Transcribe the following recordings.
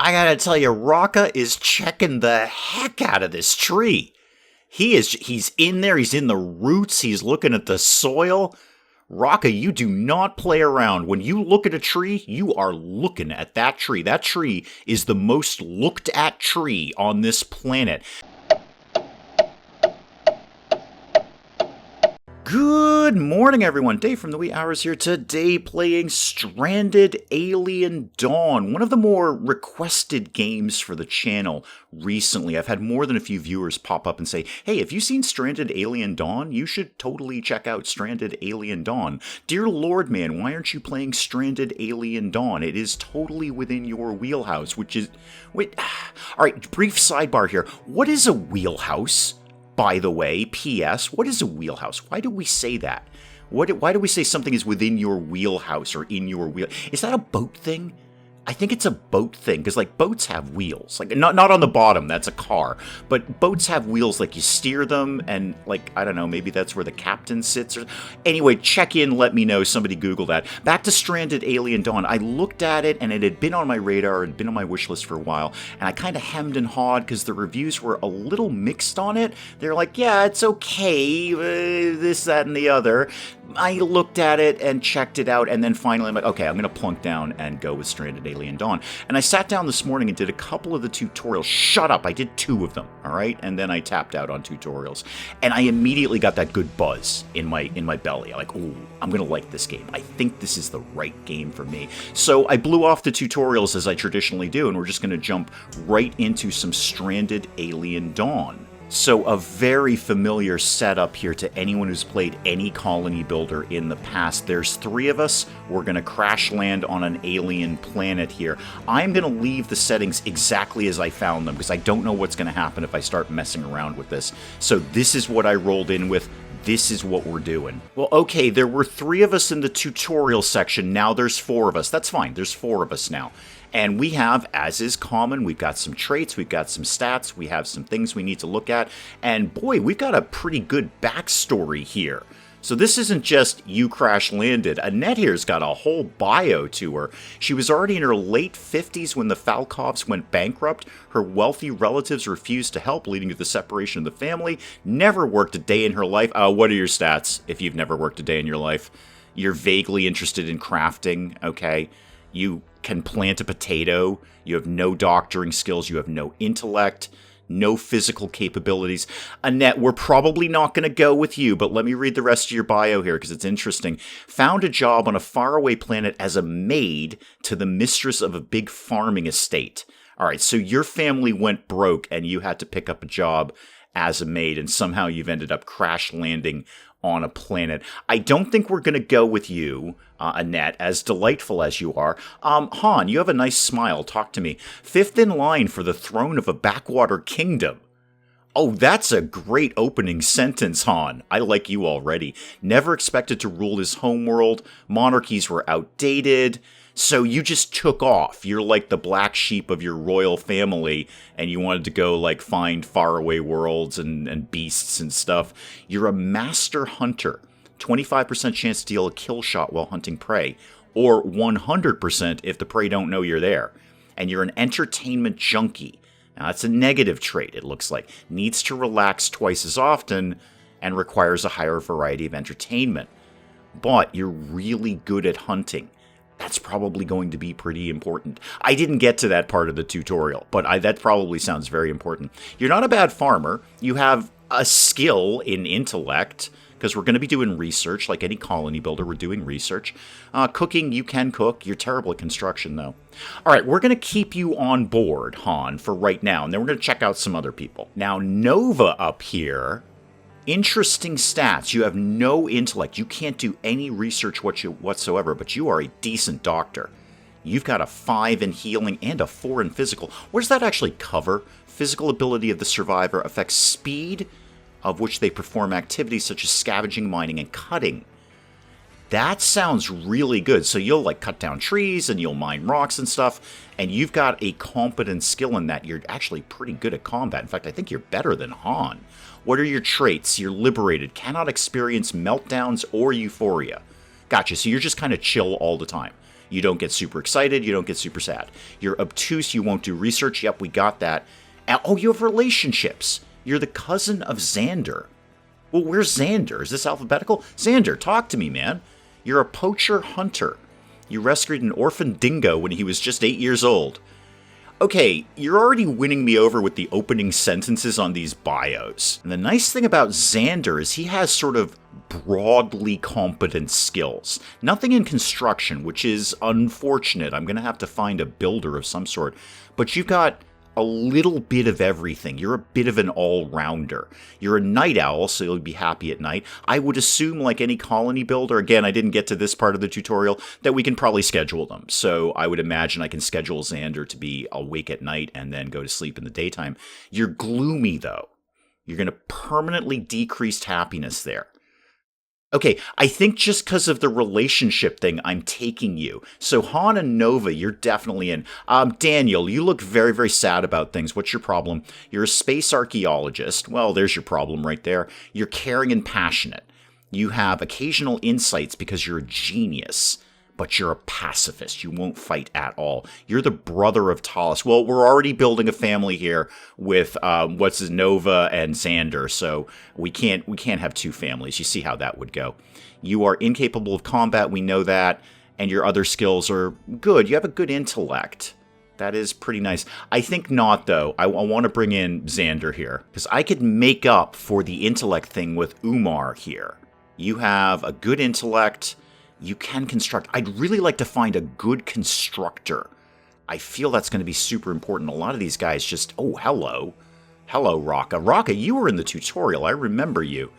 I gotta tell you, Raka is checking the heck out of this tree. He's in there, he's in the roots, he's looking at the soil. Raka, you do not play around. When you look at a tree, you are looking at that tree. That tree is the most looked at tree on this planet. Good morning, everyone. Dave from the Wee Hours here today playing Stranded Alien Dawn, one of the more requested games for the channel recently. I've had more than a few viewers pop up and say, hey, have you seen Stranded Alien Dawn? You should totally check out Stranded Alien Dawn. Dear Lord, man, why aren't you playing Stranded Alien Dawn? It is totally within your wheelhouse, which is... Wait, all right, brief sidebar here. What is a wheelhouse? By the way, P.S., what is a wheelhouse? Why do we say that? Why do we say something is within your wheelhouse or in your wheel? Is that a boat thing? I think it's a boat thing, because, like, boats have wheels. Like, not on the bottom, that's a car. But boats have wheels, like, you steer them, and, like, I don't know, maybe that's where the captain sits. Anyway, check in, let me know, somebody Google that. Back to Stranded Alien Dawn. I looked at it, and it had been on my radar, it had been on my wish list for a while, and I kind of hemmed and hawed, because the reviews were a little mixed on it. They're like, yeah, it's okay, this, that, and the other. I looked at it and checked it out, and then finally I'm like, okay, I'm going to plunk down and go with Stranded Alien Dawn. And I sat down this morning and did a couple of the tutorials. Shut up, I did 2 of them, all right? And then I tapped out on tutorials. And I immediately got that good buzz in my belly. I'm like, ooh, I'm going to like this game. I think this is the right game for me. So I blew off the tutorials as I traditionally do, and we're just going to jump right into some Stranded Alien Dawn. So a very familiar setup here to anyone who's played any colony builder in the past. There's 3 of us. We're going to crash land on an alien planet here. I'm going to leave the settings exactly as I found them because I don't know what's going to happen if I start messing around with this. So this is what I rolled in with. This is what we're doing. Well, okay, there were 3 of us in the tutorial section. Now there's 4 of us. That's fine. There's 4 of us now. And we have, as is common, we've got some traits, we've got some stats, we have some things we need to look at. And boy, we've got a pretty good backstory here. So this isn't just you crash landed. Annette here's got a whole bio to her. She was already in her late 50s when the Falkovs went bankrupt. Her wealthy relatives refused to help, leading to the separation of the family. Never worked a day in her life. What are your stats if you've never worked a day in your life? You're vaguely interested in crafting, okay? You can plant a potato, you have no doctoring skills, you have no intellect, no physical capabilities. Annette, we're probably not going to go with you, but let me read the rest of your bio here because it's interesting. Found a job on a faraway planet as a maid to the mistress of a big farming estate. All right, so your family went broke and you had to pick up a job as a maid, and somehow you've ended up crash landing on a planet. I don't think we're going to go with you, Annette, as delightful as you are. Han, you have a nice smile. Talk to me. 5th in line for the throne of a backwater kingdom. Oh, that's a great opening sentence, Han. I like you already. Never expected to rule this homeworld. Monarchies were outdated. So you just took off. You're like the black sheep of your royal family, and you wanted to go, like, find faraway worlds and beasts and stuff. You're a master hunter. 25% chance to deal a kill shot while hunting prey, or 100% if the prey don't know you're there. And you're an entertainment junkie. Now, that's a negative trait, it looks like. Needs to relax twice as often and requires a higher variety of entertainment. But you're really good at hunting. That's probably going to be pretty important. I didn't get to that part of the tutorial, but that probably sounds very important. You're not a bad farmer. You have a skill in intellect, because we're going to be doing research. Like any colony builder, we're doing research. Cooking, you can cook. You're terrible at construction, though. All right, we're going to keep you on board, Han, for right now, and then we're going to check out some other people. Now, Nova up here... Interesting stats. You have no intellect. You can't do any research whatsoever, but you are a decent doctor. You've got a 5 in healing and a 4 in physical. What does that actually cover? Physical ability of the survivor affects speed, of which they perform activities such as scavenging, mining, and cutting. That sounds really good. So you'll, like, cut down trees and you'll mine rocks and stuff, and you've got a competent skill in that. You're actually pretty good at combat. In fact, I think you're better than Han. What are your traits? You're liberated, cannot experience meltdowns or euphoria. Gotcha, so you're just kind of chill all the time. You don't get super excited. You don't get super sad. You're obtuse. You won't do research. Yep, we got that. Oh, you have relationships. You're the cousin of Xander. Well, where's Xander? Is this alphabetical? Xander, talk to me, man. You're a poacher hunter. You rescued an orphan dingo when he was just 8 years old. Okay, you're already winning me over with the opening sentences on these bios. And the nice thing about Xander is he has sort of broadly competent skills. Nothing in construction, which is unfortunate. I'm going to have to find a builder of some sort. But you've got a little bit of everything. You're a bit of an all-rounder. You're a night owl, so you'll be happy at night. I would assume, like any colony builder, again, I didn't get to this part of the tutorial, that we can probably schedule them. So I would imagine I can schedule Xander to be awake at night and then go to sleep in the daytime. You're gloomy, though. You're going to permanently decrease happiness there. Okay, I think just because of the relationship thing, I'm taking you. So Han and Nova, you're definitely in. Daniel, you look very, very sad about things. What's your problem? You're a space archaeologist. Well, there's your problem right there. You're caring and passionate. You have occasional insights because you're a genius. But you're a pacifist. You won't fight at all. You're the brother of Talos. Well, we're already building a family here with Nova and Xander, so we can't have two families. You see how that would go. You are incapable of combat. We know that, and your other skills are good. You have a good intellect. That is pretty nice. I think not, though. I want to bring in Xander here because I could make up for the intellect thing with Umar here. You have a good intellect. You can construct. I'd really like to find a good constructor. I feel that's going to be super important. A lot of these guys just, oh, hello. Hello, Raka. Raka, you were in the tutorial. I remember you.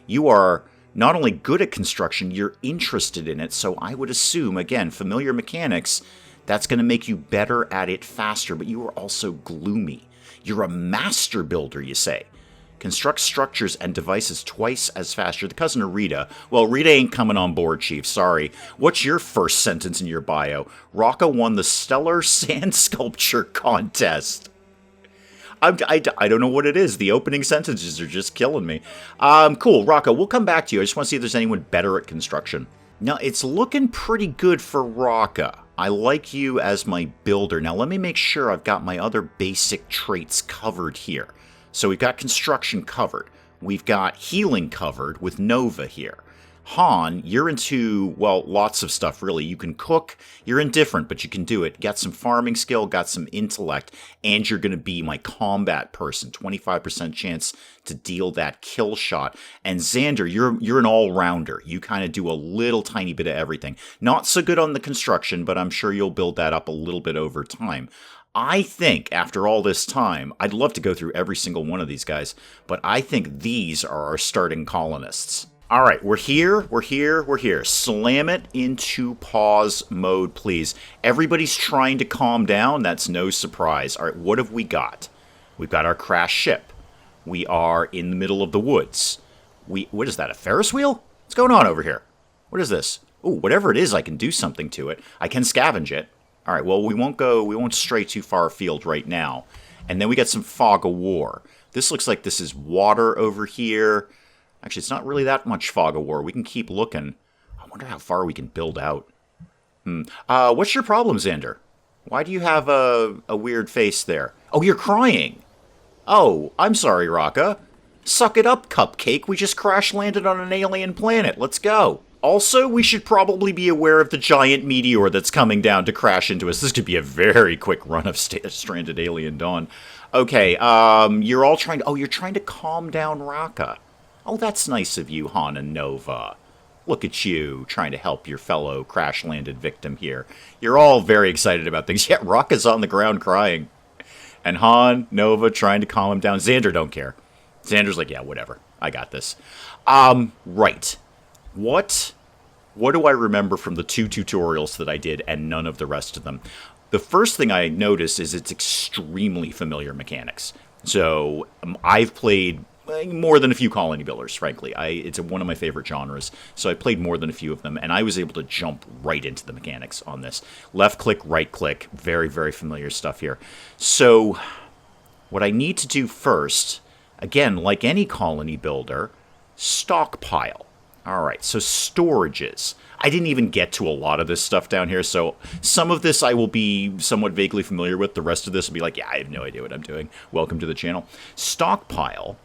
You are not only good at construction, you're interested in it. So I would assume, again, familiar mechanics, that's going to make you better at it faster. But you are also gloomy. You're a master builder, you say. Construct structures and devices twice as fast. You're the cousin of Rita. Well, Rita ain't coming on board, Chief. Sorry. What's your first sentence in your bio? Raka won the Stellar Sand Sculpture Contest. I don't know what it is. The opening sentences are just killing me. Cool, Raka, we'll come back to you. I just want to see if there's anyone better at construction. Now, it's looking pretty good for Raka. I like you as my builder. Now, let me make sure I've got my other basic traits covered here. So we've got construction covered. We've got healing covered with Nova here. Han, you're into, well, lots of stuff, really. You can cook. You're indifferent, but you can do it. Got some farming skill, got some intellect, and you're going to be my combat person. 25% chance to deal that kill shot. And Xander, you're an all-rounder. You kind of do a little tiny bit of everything. Not so good on the construction, but I'm sure you'll build that up a little bit over time. I think, after all this time, I'd love to go through every single one of these guys, but I think these are our starting colonists. All right, we're here. Slam it into pause mode, please. Everybody's trying to calm down. That's no surprise. All right, what have we got? We've got our crashed ship. We are in the middle of the woods. What is that, a Ferris wheel? What's going on over here? What is this? Ooh, whatever it is, I can do something to it. I can scavenge it. All right, well, we won't stray too far afield right now. And then we got some fog of war. This looks like this is water over here. Actually, it's not really that much fog of war. We can keep looking. I wonder how far we can build out. What's your problem, Xander? Why do you have a weird face there? Oh, you're crying. Oh, I'm sorry, Raka. Suck it up, Cupcake. We just crash-landed on an alien planet. Let's go. Also, we should probably be aware of the giant meteor that's coming down to crash into us. This could be a very quick run of Stranded Alien Dawn. Okay, you're all trying to... Oh, you're trying to calm down Raka. Oh, that's nice of you, Han and Nova. Look at you, trying to help your fellow crash-landed victim here. You're all very excited about things. Yeah, Raka's on the ground crying. And Han, Nova, trying to calm him down. Xander don't care. Xander's like, yeah, whatever. I got this. Right. What do I remember from the 2 tutorials that I did and none of the rest of them? The first thing I noticed is it's extremely familiar mechanics. So I've played more than a few colony builders, frankly. It's one of my favorite genres. So I played more than a few of them, and I was able to jump right into the mechanics on this. Left click, right click, very, very familiar stuff here. So what I need to do first, again, like any colony builder, stockpile. All right, so storages. I didn't even get to a lot of this stuff down here, so some of this I will be somewhat vaguely familiar with. The rest of this will be like, yeah, I have no idea what I'm doing. Welcome to the channel. Stockpile.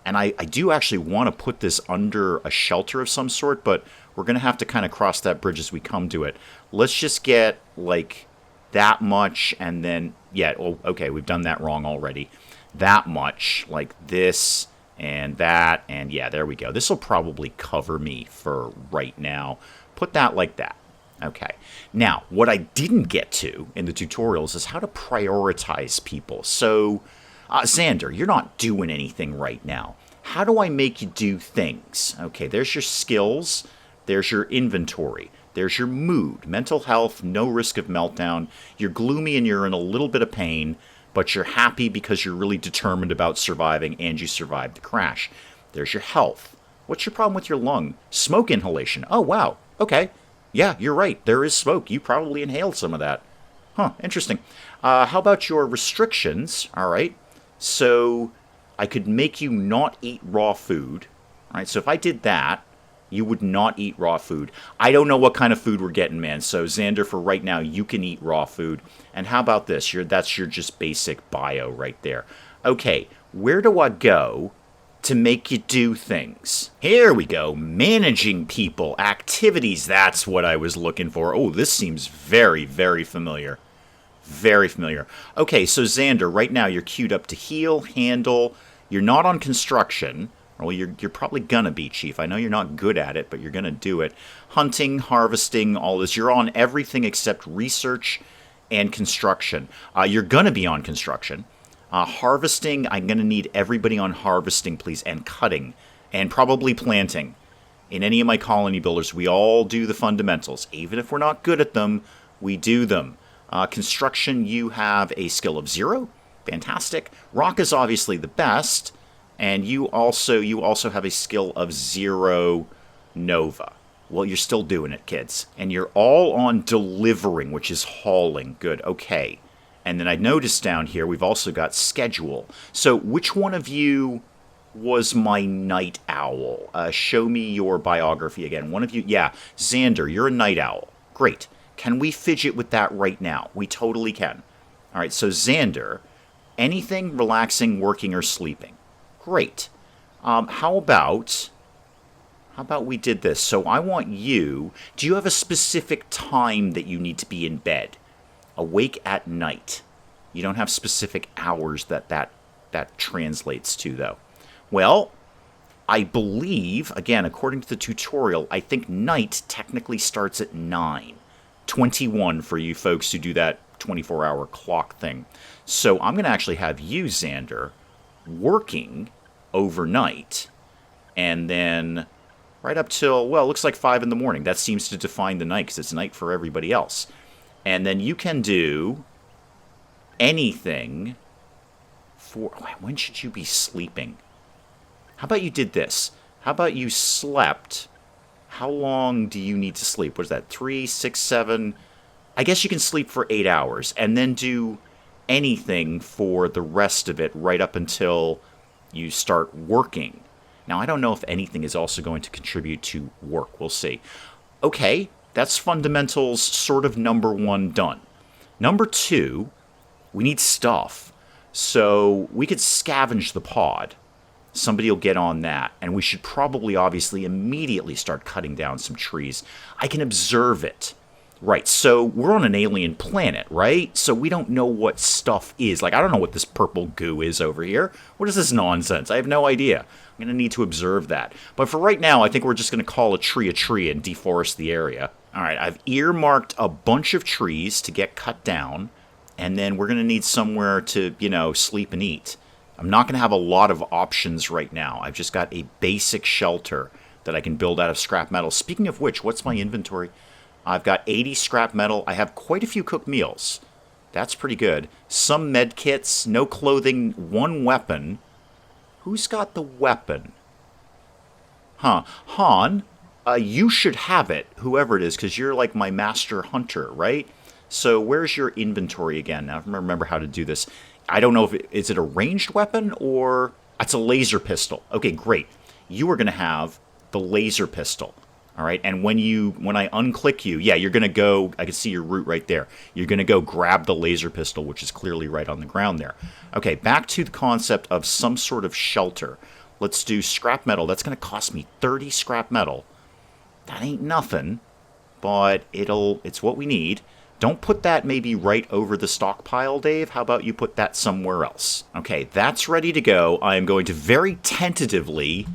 And I do actually want to put this under a shelter of some sort, but we're going to have to kind of cross that bridge as we come to it. Let's just get, like, that much, and then, yeah, oh, okay, we've done that wrong already. That much, like this, and that, and yeah, there we go. This will probably cover me for right now. Put that like that. Okay. Now, what I didn't get to in the tutorials is how to prioritize people. So, Xander, you're not doing anything right now. How do I make you do things? Okay, there's your skills. There's your inventory. There's your mood. Mental health, no risk of meltdown. You're gloomy and you're in a little bit of pain, but you're happy because you're really determined about surviving and you survived the crash. There's your health. What's your problem with your lung? Smoke inhalation. Oh, wow. Okay. Yeah, you're right. There is smoke. You probably inhaled some of that. Huh, interesting. How about your restrictions? All right. So I could make you not eat raw food. All right, so if I did that, you would not eat raw food. I don't know what kind of food we're getting, man. So Xander, for right now, you can eat raw food. And how about this? That's your just basic bio right there. Okay, where do I go to make you do things? Here we go. Managing people, activities. That's what I was looking for. Oh, this seems very, very familiar. Very familiar. Okay, so Xander, right now you're queued up to heal, handle. You're not on construction. Well, you're probably gonna be, Chief. I know you're not good at it, but you're gonna do it. Hunting, harvesting, all this. You're on everything except research and construction. You're gonna be on construction. Harvesting, I'm gonna need everybody on harvesting, please, and cutting, and probably planting. In any of my colony builders, we all do the fundamentals. Even if we're not good at them, we do them. Construction, you have a skill of 0. Fantastic. Rock is obviously the best. And you also have a skill of 0 Nova. Well, you're still doing it, kids. And you're all on delivering, which is hauling. Good. Okay. And then I noticed down here we've also got schedule. So which one of you was my night owl? Show me your biography again. One of you. Yeah. Xander, you're a night owl. Great. Can we fidget with that right now? We totally can. All right, so Xander, anything relaxing, working, or sleeping? Great. How about we did this? So I want you, do you have a specific time that you need to be in bed? Awake at night. You don't have specific hours that translates to, though. Well, I believe, again, according to the tutorial, I think night technically starts at 9. 21 for you folks who do that 24-hour clock thing. So I'm going to actually have you, Xander, working overnight, and then right up till, well, it looks like 5 in the morning. That seems to define the night, because it's night for everybody else. And then you can do anything for... When should you be sleeping? How about you did this? How about you slept... How long do you need to sleep? What is that? 3, 6, 7? I guess you can sleep for 8 hours and then do anything for the rest of it right up until you start working. Now, I don't know if anything is also going to contribute to work. We'll see. Okay, that's fundamentals sort of number 1 done. Number 2, we need stuff. So we could scavenge the pod. Somebody will get on that, and we should probably, obviously, immediately start cutting down some trees. I can observe it. Right, so we're on an alien planet, right? So we don't know what stuff is. Like, I don't know what this purple goo is over here. What is this nonsense? I have no idea. I'm going to need to observe that. But for right now, I think we're just going to call a tree and deforest the area. All right, I've earmarked a bunch of trees to get cut down, and then we're going to need somewhere to, sleep and eat. I'm not going to have a lot of options right now. I've just got a basic shelter that I can build out of scrap metal. Speaking of which, what's my inventory? I've got 80 scrap metal. I have quite a few cooked meals. That's pretty good. Some med kits, no clothing, 1 weapon. Who's got the weapon? Huh. Han, you should have it, whoever it is, because you're like my master hunter, right? So where's your inventory again? Now, remember how to do this. I don't know if is it a ranged weapon or it's a laser pistol. Okay, great. You are going to have the laser pistol. All right, and when I unclick you, yeah, you're going to go, I can see your route right there. You're going to go grab the laser pistol, which is clearly right on the ground there. Okay, back to the concept of some sort of shelter. Let's do scrap metal. That's going to cost me 30 scrap metal. That ain't nothing, but it's what we need. Don't put that maybe right over the stockpile, Dave. How about you put that somewhere else? Okay, that's ready to go. I am going to very tentatively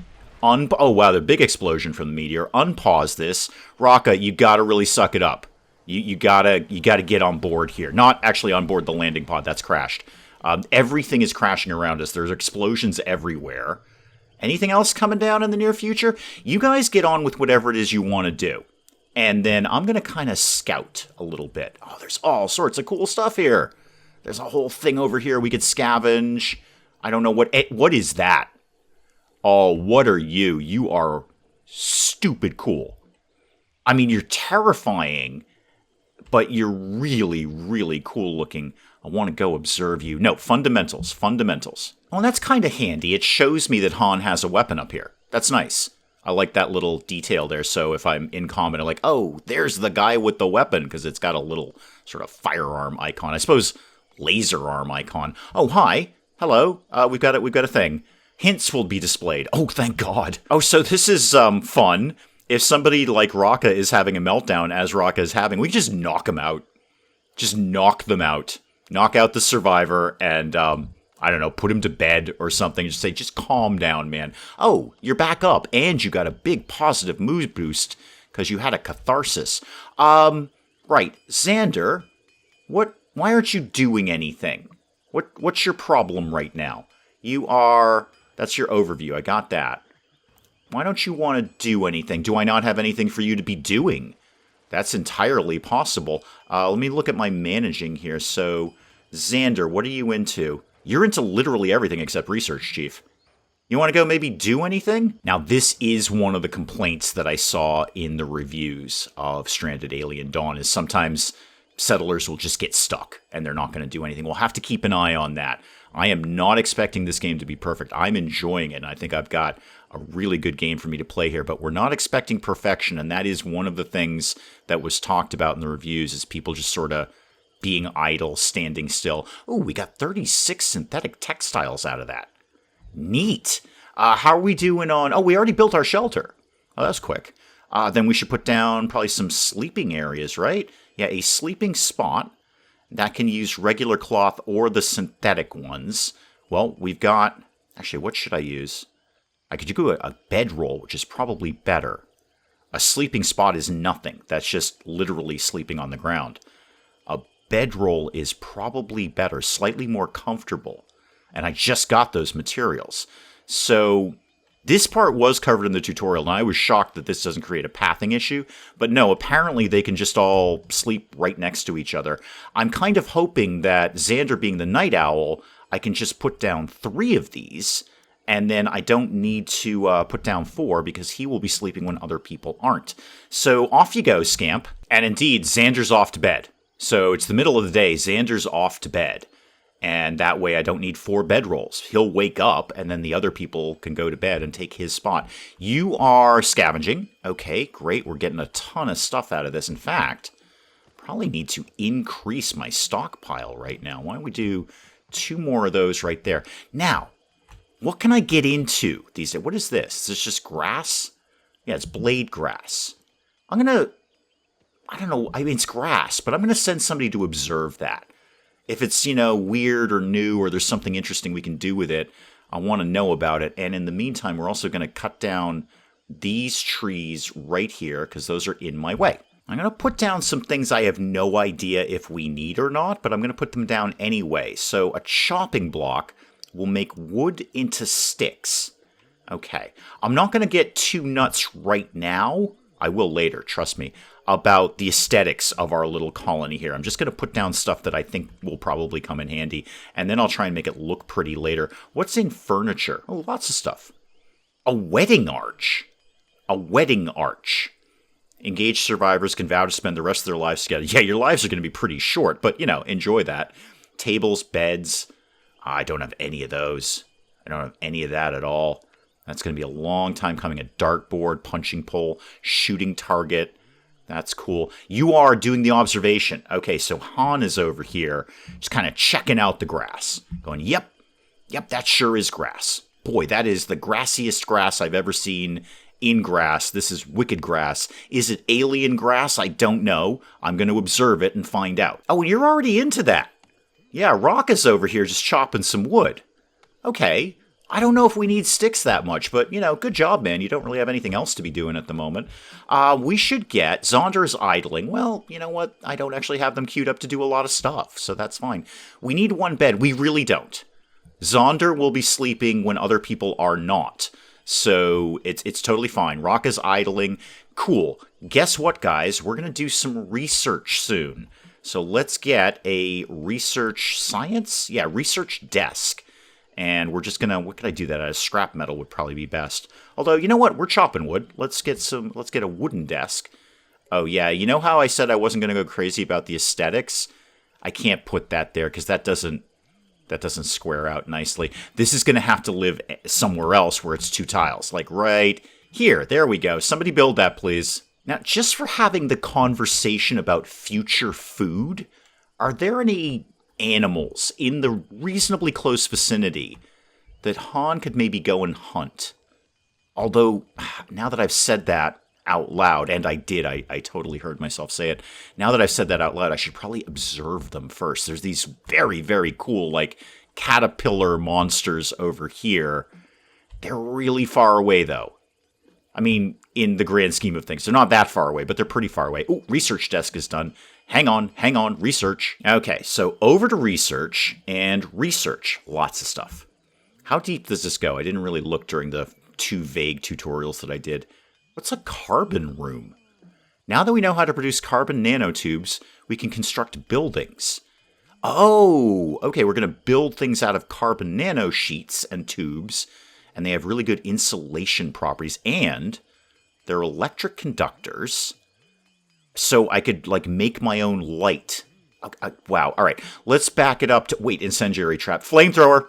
oh, wow, the big explosion from the meteor. Unpause this. Raka, you gotta really suck it up. You gotta get on board here. Not actually on board the landing pod. That's crashed. Everything is crashing around us. There's explosions everywhere. Anything else coming down in the near future? You guys get on with whatever it is you want to do. And then I'm going to kind of scout a little bit. Oh, there's all sorts of cool stuff here. There's a whole thing over here we could scavenge. I don't know what is that? Oh, what are you? You are stupid cool. I mean, you're terrifying, but you're really, really cool looking. I want to go observe you. No, fundamentals. Well, that's kind of handy. It shows me that Han has a weapon up here. That's nice. I like that little detail there, so if I'm in combat, I'm like, oh, there's the guy with the weapon, because it's got a little sort of firearm icon. I suppose laser arm icon. Oh, hi. Hello. We've got a thing. Hints will be displayed. Oh, thank God. Oh, so this is fun. If somebody like Raka is having a meltdown, as Raka is having, we can just knock them out. Just knock them out. Knock out the survivor and, I don't know, put him to bed or something. Just say, just calm down, man. Oh, you're back up, and you got a big positive mood boost because you had a catharsis. Right, Xander, why aren't you doing anything? What's your problem right now? That's your overview. I got that. Why don't you want to do anything? Do I not have anything for you to be doing? That's entirely possible. Let me look at my managing here. So, Xander, what are you into? You're into literally everything except research, Chief. You want to go maybe do anything? Now, this is one of the complaints that I saw in the reviews of Stranded Alien Dawn, is sometimes settlers will just get stuck and they're not going to do anything. We'll have to keep an eye on that. I am not expecting this game to be perfect. I'm enjoying it, and I think I've got a really good game for me to play here, but we're not expecting perfection, and that is one of the things that was talked about in the reviews, is people just sort of being idle, standing still. Oh, we got 36 synthetic textiles out of that. Neat. How are we doing on... Oh, we already built our shelter. Oh, that's quick. Then we should put down probably some sleeping areas, right? Yeah, a sleeping spot. That can use regular cloth or the synthetic ones. Well, we've got... Actually, what should I use? I could do a bedroll, which is probably better. A sleeping spot is nothing. That's just literally sleeping on the ground. A bedroll is probably better, slightly more comfortable. And I just got those materials. So this part was covered in the tutorial, and I was shocked that this doesn't create a pathing issue. But no, apparently they can just all sleep right next to each other. I'm kind of hoping that Xander being the night owl, I can just put down 3 of these, and then I don't need to put down 4 because he will be sleeping when other people aren't. So off you go, Scamp. And indeed, Xander's off to bed. So it's the middle of the day, Xander's off to bed. And that way I don't need 4 bedrolls. He'll wake up, and then the other people can go to bed and take his spot. You are scavenging. Okay, great. We're getting a ton of stuff out of this. In fact, probably need to increase my stockpile right now. Why don't we do 2 more of those right there? Now, what can I get into these days? What is this? Is this just grass? Yeah, it's blade grass. I don't know. I mean, it's grass, but I'm going to send somebody to observe that. If it's, weird or new or there's something interesting we can do with it, I want to know about it. And in the meantime, we're also going to cut down these trees right here because those are in my way. I'm going to put down some things I have no idea if we need or not, but I'm going to put them down anyway. So a chopping block will make wood into sticks. Okay. I'm not going to get too nuts right now. I will later, trust me, about the aesthetics of our little colony here. I'm just going to put down stuff that I think will probably come in handy, and then I'll try and make it look pretty later. What's in furniture? Oh, lots of stuff. A wedding arch. A wedding arch. Engaged survivors can vow to spend the rest of their lives together. Yeah, your lives are going to be pretty short, but, enjoy that. Tables, beds. I don't have any of those. I don't have any of that at all. That's going to be a long time coming. A dartboard, punching pole, shooting target. That's cool. You are doing the observation. Okay, so Han is over here, just kind of checking out the grass. Going, yep, that sure is grass. Boy, that is the grassiest grass I've ever seen in grass. This is wicked grass. Is it alien grass? I don't know. I'm going to observe it and find out. Oh, you're already into that. Yeah, Rock is over here just chopping some wood. Okay. I don't know if we need sticks that much, but, good job, man. You don't really have anything else to be doing at the moment. We should get... Zonder is idling. Well, you know what? I don't actually have them queued up to do a lot of stuff, so that's fine. We need one bed. We really don't. Zonder will be sleeping when other people are not. So it's totally fine. Rock is idling. Cool. Guess what, guys? We're going to do some research soon. So let's get a research science? Yeah, research desk. And we're just going to... What could I do that? Scrap metal would probably be best. Although, you know what? We're chopping wood. Let's get a wooden desk. Oh, yeah. You know how I said I wasn't going to go crazy about the aesthetics? I can't put that there because that doesn't square out nicely. This is going to have to live somewhere else where it's 2 tiles. Like right here. There we go. Somebody build that, please. Now, just for having the conversation about future food, are there any animals in the reasonably close vicinity that Han could maybe go and hunt? Although, now that I've said that out loud, and I did, I totally heard myself say it. Now that I've said that out loud, I should probably observe them first. There's these very, very cool, caterpillar monsters over here. They're really far away, though. I mean, in the grand scheme of things. They're not that far away, but they're pretty far away. Oh, research desk is done. Hang on, research. Okay, so over to research, and research. Lots of stuff. How deep does this go? I didn't really look during the 2 vague tutorials that I did. What's a carbon room? Now that we know how to produce carbon nanotubes, we can construct buildings. Oh, okay, we're going to build things out of carbon nanosheets and tubes, and they have really good insulation properties, and they're electric conductors, so I could, make my own light. Okay, wow, all right, let's back it up to... Wait, incendiary trap. Flamethrower.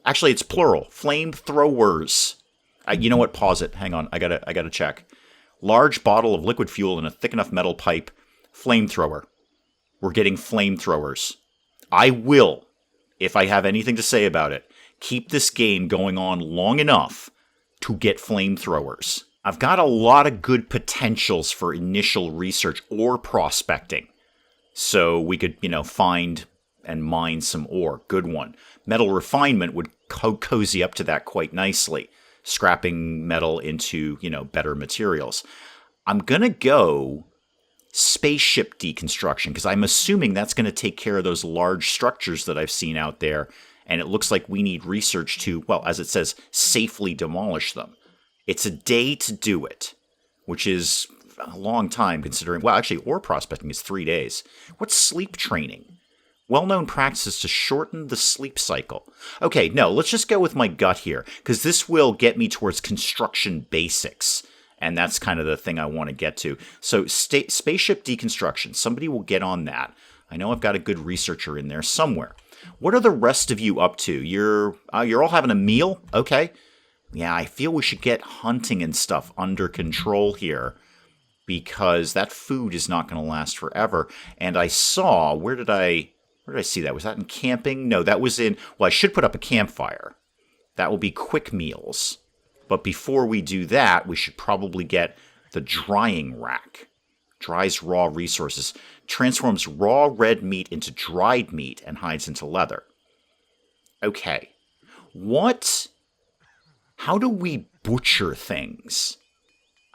Actually, it's plural. Flamethrowers. You know what? Pause it. Hang on. I gotta check. Large bottle of liquid fuel in a thick enough metal pipe. Flamethrower. We're getting flamethrowers. I will, if I have anything to say about it, keep this game going on long enough to get flamethrowers. I've got a lot of good potentials for initial research or prospecting. So we could, find and mine some ore. Good one. Metal refinement would cozy up to that quite nicely. Scrapping metal into, better materials. I'm going to go spaceship deconstruction, because I'm assuming that's going to take care of those large structures that I've seen out there, and it looks like we need research to, well, as it says, safely demolish them. It's a day to do it, which is a long time considering, well, actually, ore prospecting is 3 days. What's sleep training? Well-known practices to shorten the sleep cycle. Okay, no, let's just go with my gut here, because this will get me towards construction basics, and that's kind of the thing I want to get to. So, spaceship deconstruction. Somebody will get on that. I know I've got a good researcher in there somewhere. What are the rest of you up to? You're all having a meal? Okay. Yeah, I feel we should get hunting and stuff under control here, because that food is not going to last forever. And I saw, where did I see that? Was that in camping? No, that was in... Well, I should put up a campfire. That will be quick meals. But before we do that, we should probably get the drying rack. Dries raw resources. Transforms raw red meat into dried meat and hides into leather. Okay. How do we butcher things?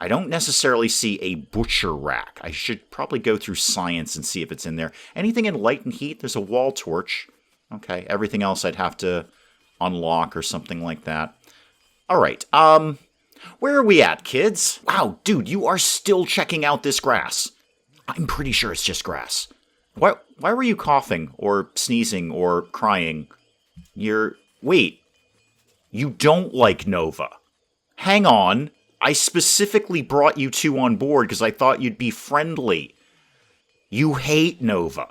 I don't necessarily see a butcher rack. I should probably go through science and see if it's in there. Anything in light and heat? There's a wall torch. Okay, everything else I'd have to unlock or something like that. All right, where are we at, kids? Wow, dude, you are still checking out this grass. I'm pretty sure it's just grass. Why were you coughing or sneezing or crying? Wait, you don't like Nova. Hang on. I specifically brought you two on board because I thought you'd be friendly. You hate Nova.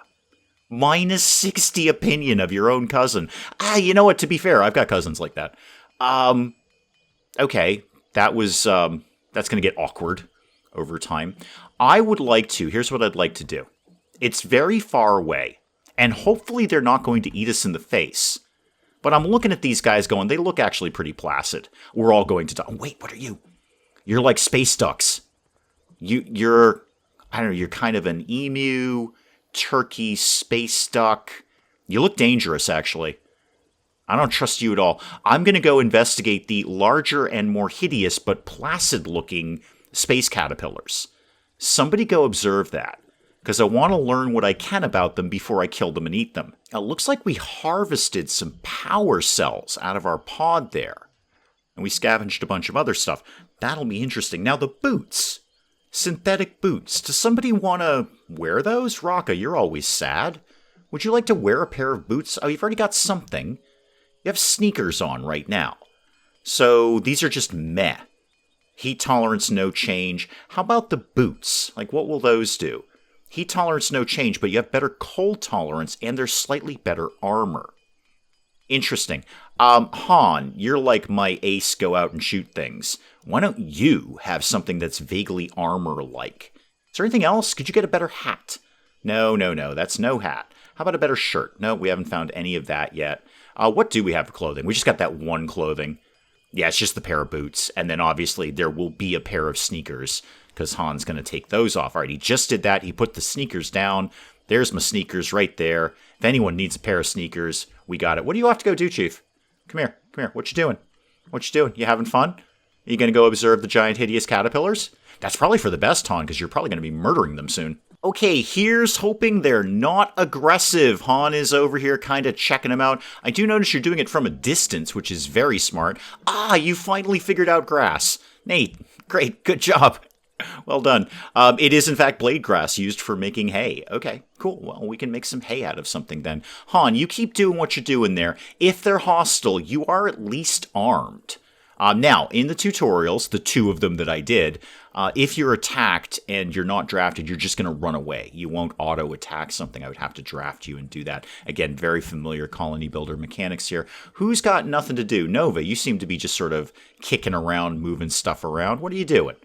Minus 60 opinion of your own cousin. You know what? To be fair, I've got cousins like that. Um, okay, that's going to get awkward over time. I would like to. Here's what I'd like to do. It's very far away, and hopefully they're not going to eat us in the face. But I'm looking at these guys going, they look actually pretty placid. We're all going to die. Oh, wait, what are you? You're like space ducks. You're, I don't know, you're kind of an emu, turkey, space duck. You look dangerous, actually. I don't trust you at all. I'm going to go investigate the larger and more hideous but placid-looking space caterpillars. Somebody go observe that, because I want to learn what I can about them before I kill them and eat them. Now, it looks like we harvested some power cells out of our pod there, and we scavenged a bunch of other stuff. That'll be interesting. Now, the boots. Synthetic boots. Does somebody want to wear those? Raka, you're always sad. Would you like to wear a pair of boots? Oh, you've already got something. You have sneakers on right now. So these are just meh. Heat tolerance, no change. How about the boots? Like, what will those do? Heat tolerance, no change, but you have better cold tolerance, and there's slightly better armor. Interesting. Han, you're like my ace go out and shoot things. Why don't you have something that's vaguely armor-like? Is there anything else? Could you get a better hat? No, that's no hat. How about a better shirt? No, we haven't found any of that yet. What do we have for clothing? We just got that one clothing. Yeah, it's just the pair of boots. And then obviously there will be a pair of sneakers, because Han's going to take those off. All right, he just did that. He put the sneakers down. There's my sneakers right there. If anyone needs a pair of sneakers, we got it. What do you have to go do, Chief? Come here. What you doing? You having fun? Are you going to go observe the giant hideous caterpillars? That's probably for the best, Han, because you're probably going to be murdering them soon. Okay, here's hoping they're not aggressive. Han is over here kind of checking them out. I do notice you're doing it from a distance, which is very smart. You finally figured out grass. Nate, great, good job. Well done. It is, in fact, blade grass used for making hay. Okay, cool. Well, we can make some hay out of something then. Han, you keep doing what you're doing there. If they're hostile, you are at least armed. Now, in the tutorials, the two of them that I did, if you're attacked and you're not drafted, you're just going to run away. You won't auto-attack something. I would have to draft you and do that. Again, very familiar colony builder mechanics here. Who's got nothing to do? Nova, you seem to be just sort of kicking around, moving stuff around. What are you doing?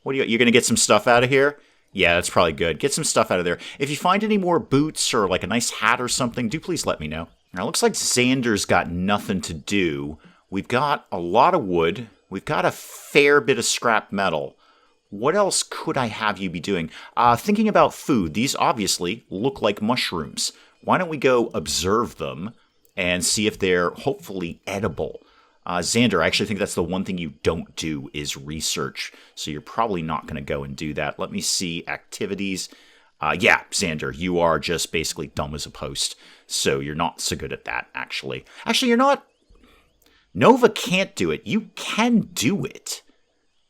You're going to get some stuff out of here? Yeah, that's probably good. Get some stuff out of there. If you find any more boots or like a nice hat or something, do please let me know. Now, it looks like Xander's got nothing to do. We've got a lot of wood. We've got a fair bit of scrap metal. What else could I have you be doing? Thinking about food. These obviously look like mushrooms. Why don't we go observe them and see if they're hopefully edible? Xander, I actually think that's the one thing you don't do is research. So you're probably not going to go and do that. Let me see activities. Yeah, Xander, you are just basically dumb as a post. So you're not so good at that, actually. Actually, you're not. Nova can't do it. You can do it.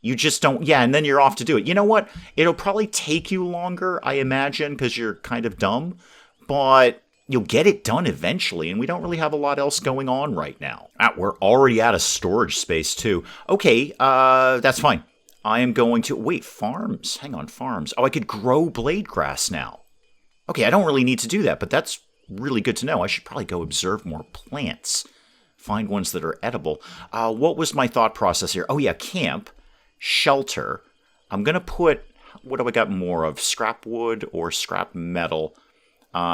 You just don't. Yeah, and then you're off to do it. You know what? It'll probably take you longer, I imagine, because you're kind of dumb. But you'll get it done eventually, and we don't really have a lot else going on right now. We're already out of storage space, too. Okay, that's fine. I am going to... Wait, farms? Hang on, farms. Oh, I could grow blade grass now. Okay, I don't really need to do that, but that's really good to know. I should probably go observe more plants. Find ones that are edible. What was my thought process here? Oh, yeah, camp, shelter. I'm going to put... What do I got more of? Scrap wood or scrap metal?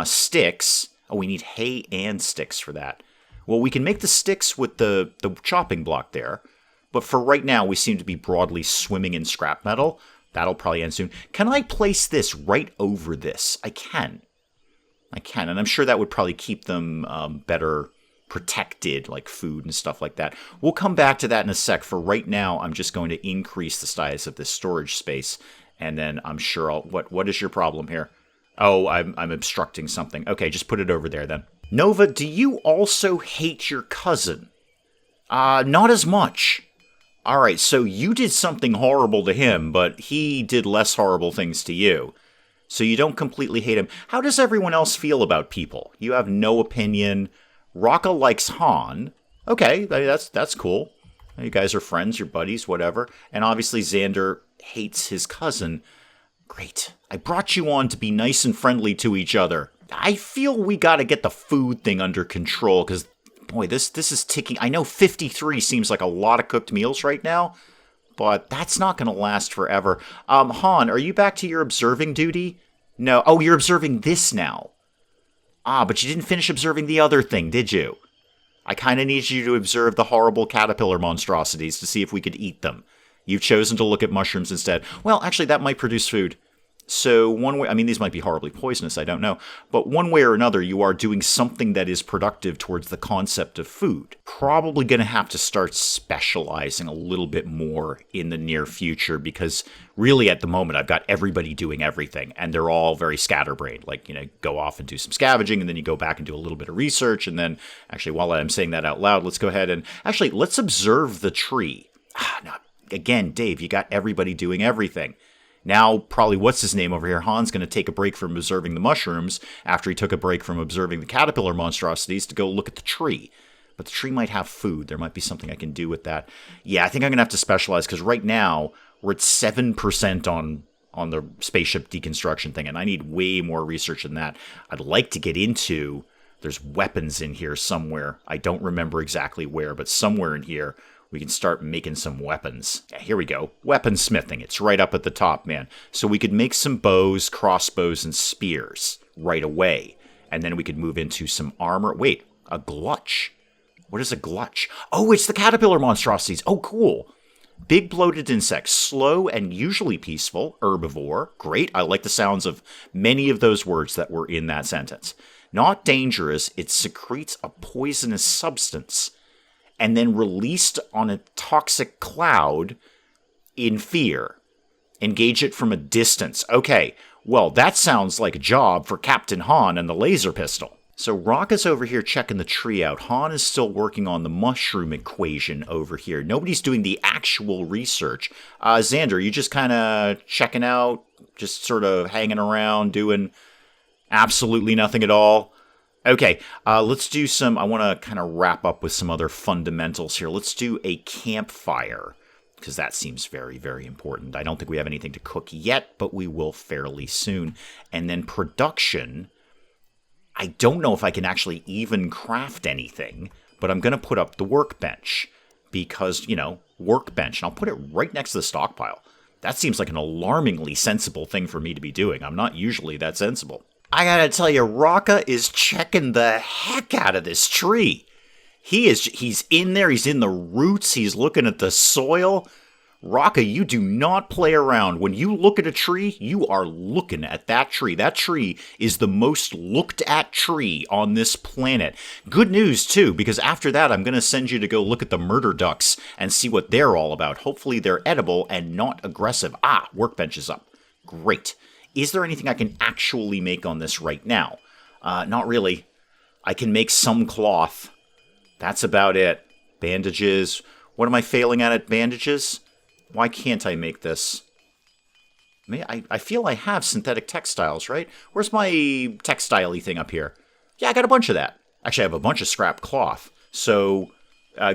Sticks. Oh, we need hay and sticks for that. Well, we can make the sticks with the chopping block there. But for right now, we seem to be broadly swimming in scrap metal. That'll probably end soon. Can I place this right over this? I can. And I'm sure that would probably keep them better protected, like food and stuff like that. We'll come back to that in a sec. For right now, I'm just going to increase the size of this storage space. And then I'm sure I'll... What is your problem here? Oh, I'm obstructing something. Okay, just put it over there then. Nova, do you also hate your cousin? Not as much. All right, so you did something horrible to him, but he did less horrible things to you. So you don't completely hate him. How does everyone else feel about people? You have no opinion. Raka likes Han. Okay, that's cool. You guys are friends, you're buddies, whatever. And obviously Xander hates his cousin. Great. I brought you on to be nice and friendly to each other. I feel we got to get the food thing under control because, boy, this is ticking. I know 53 seems like a lot of cooked meals right now, but that's not going to last forever. Han, are you back to your observing duty? No. Oh, you're observing this now. Ah, but you didn't finish observing the other thing, did you? I kind of need you to observe the horrible caterpillar monstrosities to see if we could eat them. You've chosen to look at mushrooms instead. Well, actually, that might produce food. So one way, I mean, these might be horribly poisonous, I don't know. But one way or another, you are doing something that is productive towards the concept of food. Probably going to have to start specializing a little bit more in the near future because really at the moment, I've got everybody doing everything and they're all very scatterbrained. Like, go off and do some scavenging and then you go back and do a little bit of research. And then actually, while I'm saying that out loud, let's go ahead and actually, let's observe the tree. Now, again, Dave, you got everybody doing everything. Now, probably what's-his-name over here, Han's going to take a break from observing the mushrooms after he took a break from observing the caterpillar monstrosities to go look at the tree. But the tree might have food. There might be something I can do with that. Yeah, I think I'm going to have to specialize because right now we're at 7% on the spaceship deconstruction thing, and I need way more research than that. I'd like to get into... There's weapons in here somewhere. I don't remember exactly where, but somewhere in here we can start making some weapons. Yeah, here we go. Weaponsmithing. It's right up at the top, man. So we could make some bows, crossbows, and spears right away. And then we could move into some armor. Wait, a glutch. What is a glutch? Oh, it's the caterpillar monstrosities. Oh, cool. Big bloated insects, slow and usually peaceful, herbivore. Great. I like the sounds of many of those words that were in that sentence. Not dangerous. It secretes a poisonous substance and then released on a toxic cloud in fear. Engage it from a distance. Okay, well, that sounds like a job for Captain Han and the laser pistol. So Rocka's over here checking the tree out. Han is still working on the mushroom equation over here. Nobody's doing the actual research. Xander, you just kind of checking out, just sort of hanging around, doing absolutely nothing at all? Okay, let's do some, I want to kind of wrap up with some other fundamentals here. Let's do a campfire, because that seems very, very important. I don't think we have anything to cook yet, but we will fairly soon. And then production, I don't know if I can actually even craft anything, but I'm going to put up the workbench, because, workbench, and I'll put it right next to the stockpile. That seems like an alarmingly sensible thing for me to be doing. I'm not usually that sensible. I gotta tell you, Rocka is checking the heck out of this tree. He's in there, he's in the roots, he's looking at the soil. Rocka, you do not play around. When you look at a tree, you are looking at that tree. That tree is the most looked at tree on this planet. Good news, too, because after that, I'm going to send you to go look at the murder ducks and see what they're all about. Hopefully they're edible and not aggressive. Workbench is up. Great. Is there anything I can actually make on this right now? Not really. I can make some cloth. That's about it. Bandages. What am I failing at bandages? Why can't I make this? I feel I have synthetic textiles, right? Where's my textile-y thing up here? Yeah, I got a bunch of that. Actually, I have a bunch of scrap cloth. So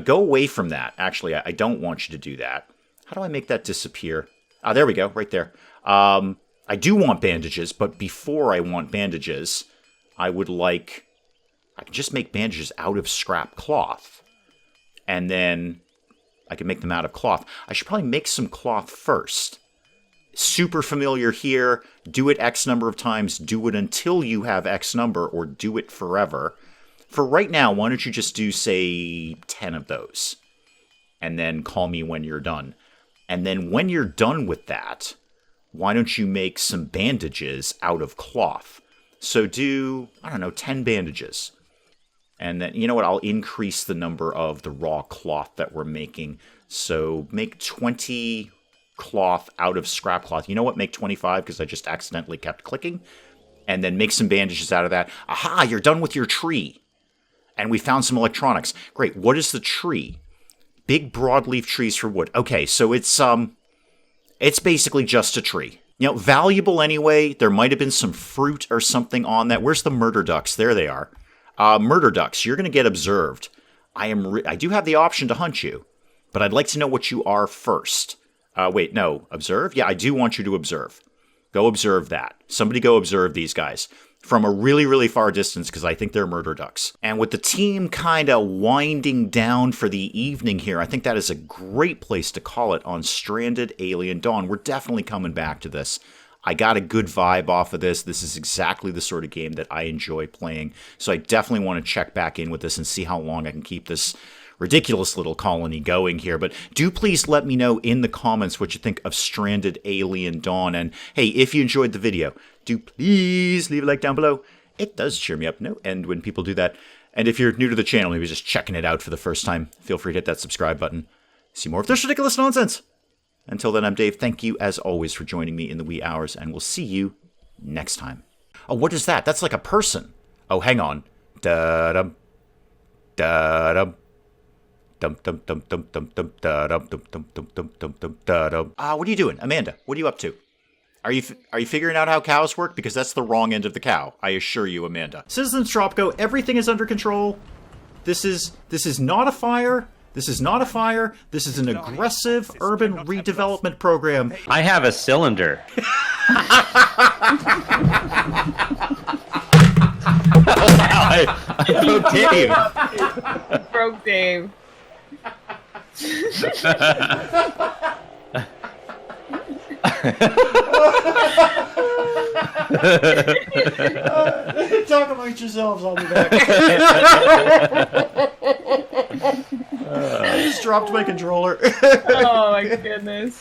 go away from that. Actually, I don't want you to do that. How do I make that disappear? There we go, right there. I do want bandages, but before I want bandages, I can just make bandages out of scrap cloth. And then I can make them out of cloth. I should probably make some cloth first. Super familiar here. Do it X number of times. Do it until you have X number, or do it forever. For right now, why don't you just do, say, 10 of those? And then call me when you're done. And then when you're done with that, why don't you make some bandages out of cloth? So do, 10 bandages. And then, you know what, I'll increase the number of the raw cloth that we're making. So make 20 cloth out of scrap cloth. You know what, make 25, because I just accidentally kept clicking. And then make some bandages out of that. Aha, you're done with your tree. And we found some electronics. Great, what is the tree? Big broadleaf trees for wood. Okay, so it's basically just a tree. Valuable anyway. There might have been some fruit or something on that. Where's the murder ducks? There they are. Murder ducks, you're going to get observed. I do have the option to hunt you, but I'd like to know what you are first. Wait, no, observe? Yeah, I do want you to observe. Go observe that. Somebody go observe these guys. from a really, really far distance because I think they're murder ducks. And with the team kind of winding down for the evening here, I think that is a great place to call it on Stranded Alien Dawn. We're definitely coming back to this. I got a good vibe off of this. This is exactly the sort of game that I enjoy playing. So I definitely want to check back in with this and see how long I can keep this ridiculous little colony going here. But do please let me know in the comments what you think of Stranded Alien Dawn. And hey, if you enjoyed the video, do please leave a like down below. It does cheer me up no end when people do that. And if you're new to the channel, maybe just checking it out for the first time, feel free to hit that subscribe button. See more of this ridiculous nonsense. Until then, I'm Dave. Thank you, as always, for joining me in the wee hours, and we'll see you next time. Oh, what is that? That's like a person. Oh, hang on. Da-dum. Da-dum. Dum-dum-dum-dum-dum-dum. Da-dum-dum-dum-dum-dum-dum-dum. Da-dum. What are you doing? Amanda, what are you up to? Are you figuring out how cows work? Because that's the wrong end of the cow. I assure you, Amanda. Citizens Tropico, everything is under control. This is not a fire. This is not a fire. This is an aggressive urban redevelopment program. I have a cylinder. I broke Dave. Broke Dave. Talk amongst yourselves, I'll be back. I just dropped my controller. Oh my goodness.